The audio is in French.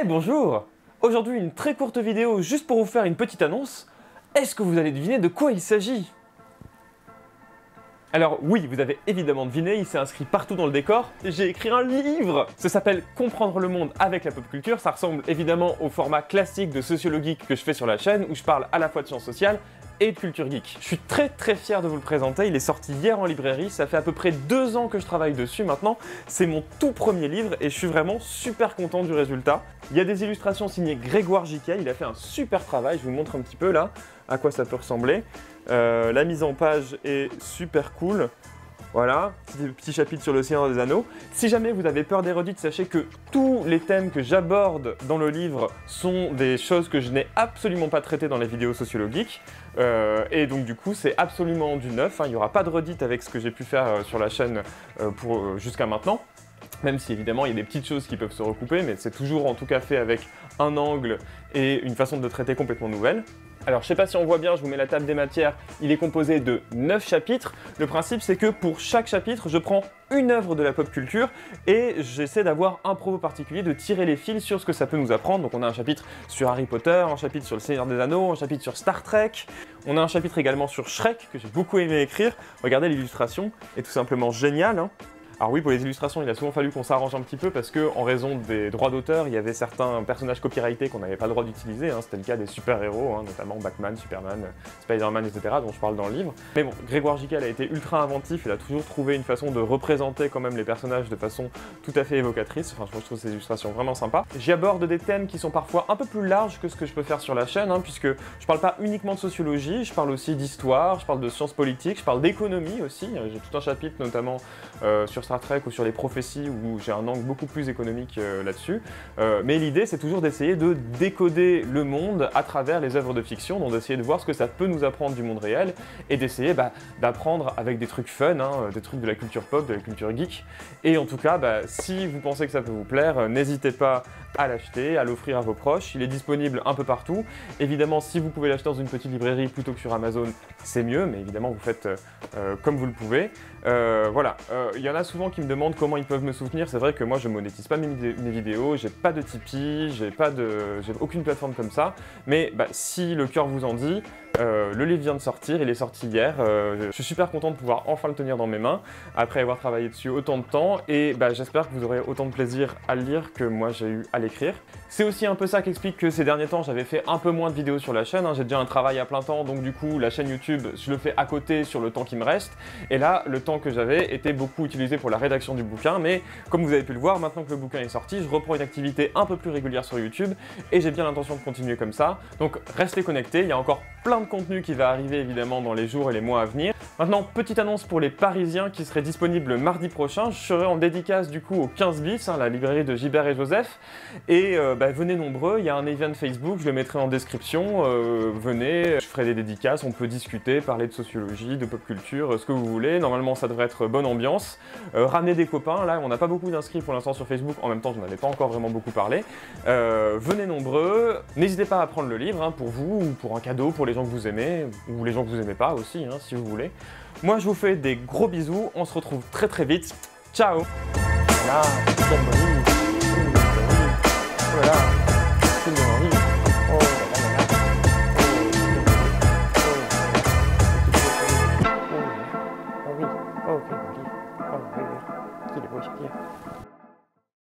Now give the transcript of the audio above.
Bonjour! Aujourd'hui une très courte vidéo juste pour vous faire une petite annonce. Est-ce que vous allez deviner de quoi il s'agit? Alors oui, vous avez évidemment deviné, il s'est inscrit partout dans le décor, j'ai écrit un livre! Ça s'appelle Comprendre le monde avec la pop culture, ça ressemble évidemment au format classique de sociologique que je fais sur la chaîne, où je parle à la fois de sciences sociales et de culture geek. Je suis très fier de vous le présenter, il est sorti hier en librairie, ça fait à peu près 2 ans que je travaille dessus maintenant, c'est mon tout premier livre et je suis vraiment super content du résultat. Il y a des illustrations signées Grégoire Jiquel, il a fait un super travail, je vous montre un petit peu là à quoi ça peut ressembler. La mise en page est super cool. Voilà, petit chapitre sur l'Océan des Anneaux. Si jamais vous avez peur des redites, sachez que tous les thèmes que j'aborde dans le livre sont des choses que je n'ai absolument pas traitées dans les vidéos sociologiques. Et donc du coup, c'est absolument du neuf, hein. Il n'y aura pas de redites avec ce que j'ai pu faire sur la chaîne jusqu'à maintenant. Même si évidemment il y a des petites choses qui peuvent se recouper, mais c'est toujours en tout cas fait avec un angle et une façon de le traiter complètement nouvelle. Alors je sais pas si on voit bien, je vous mets la table des matières, il est composé de 9 chapitres. Le principe c'est que pour chaque chapitre, je prends une œuvre de la pop culture et j'essaie d'avoir un propos particulier, de tirer les fils sur ce que ça peut nous apprendre. Donc on a un chapitre sur Harry Potter, un chapitre sur le Seigneur des Anneaux, un chapitre sur Star Trek. On a un chapitre également sur Shrek que j'ai beaucoup aimé écrire. Regardez, l'illustration est tout simplement géniale, hein. Alors oui, pour les illustrations, il a souvent fallu qu'on s'arrange un petit peu parce que, en raison des droits d'auteur, il y avait certains personnages copyrightés qu'on n'avait pas le droit d'utiliser, hein. C'était le cas des super-héros, hein, notamment Batman, Superman, Spider-Man, etc., dont je parle dans le livre. Mais bon, Grégoire Jiquel a été ultra inventif, il a toujours trouvé une façon de représenter quand même les personnages de façon tout à fait évocatrice. Enfin, je trouve ces illustrations vraiment sympas. J'y aborde des thèmes qui sont parfois un peu plus larges que ce que je peux faire sur la chaîne, hein, puisque je parle pas uniquement de sociologie, je parle aussi d'histoire, je parle de sciences politiques, je parle d'économie aussi. J'ai tout un chapitre notamment sur Star Trek ou sur les prophéties où j'ai un angle beaucoup plus économique là-dessus. Mais l'idée c'est toujours d'essayer de décoder le monde à travers les œuvres de fiction, donc d'essayer de voir ce que ça peut nous apprendre du monde réel et d'essayer d'apprendre avec des trucs fun, hein, des trucs de la culture pop, de la culture geek. Et en tout cas, si vous pensez que ça peut vous plaire, n'hésitez pas à l'acheter, à l'offrir à vos proches. Il est disponible un peu partout. Évidemment, si vous pouvez l'acheter dans une petite librairie plutôt que sur Amazon, c'est mieux, mais évidemment vous faites comme vous le pouvez. Voilà, il y en a souvent qui me demandent comment ils peuvent me soutenir. C'est vrai que moi je monétise pas mes vidéos, j'ai pas de Tipeee, j'ai aucune plateforme comme ça. Mais si le cœur vous en dit, le livre vient de sortir, il est sorti hier. Je suis super content de pouvoir enfin le tenir dans mes mains après avoir travaillé dessus autant de temps et j'espère que vous aurez autant de plaisir à le lire que moi j'ai eu à l'écrire. C'est aussi un peu ça qui explique que ces derniers temps j'avais fait un peu moins de vidéos sur la chaîne, hein. J'ai déjà un travail à plein temps, donc du coup la chaîne YouTube je le fais à côté sur le temps qui me reste et là le temps que j'avais était beaucoup utilisé pour la rédaction du bouquin, mais comme vous avez pu le voir, maintenant que le bouquin est sorti, je reprends une activité un peu plus régulière sur YouTube et j'ai bien l'intention de continuer comme ça. Donc restez connectés, il y a encore plein de contenu qui va arriver évidemment dans les jours et les mois à venir. Maintenant, petite annonce pour les Parisiens qui serait disponible mardi prochain. Je serai en dédicace du coup au 15 bis, hein, la librairie de Gilbert et Joseph. Et venez nombreux, il y a un event Facebook, je le mettrai en description. Venez, je ferai des dédicaces, on peut discuter, parler de sociologie, de pop culture, ce que vous voulez. Normalement, ça devrait être bonne ambiance. Ramenez des copains, là on n'a pas beaucoup d'inscrits pour l'instant sur Facebook, en même temps je n'en avais pas encore vraiment beaucoup parlé. Venez nombreux, n'hésitez pas à prendre le livre, hein, pour vous ou pour un cadeau pour les gens que vous aimez, ou les gens que vous aimez pas aussi, hein, si vous voulez. Moi je vous fais des gros bisous, on se retrouve très vite. Ciao. Voilà,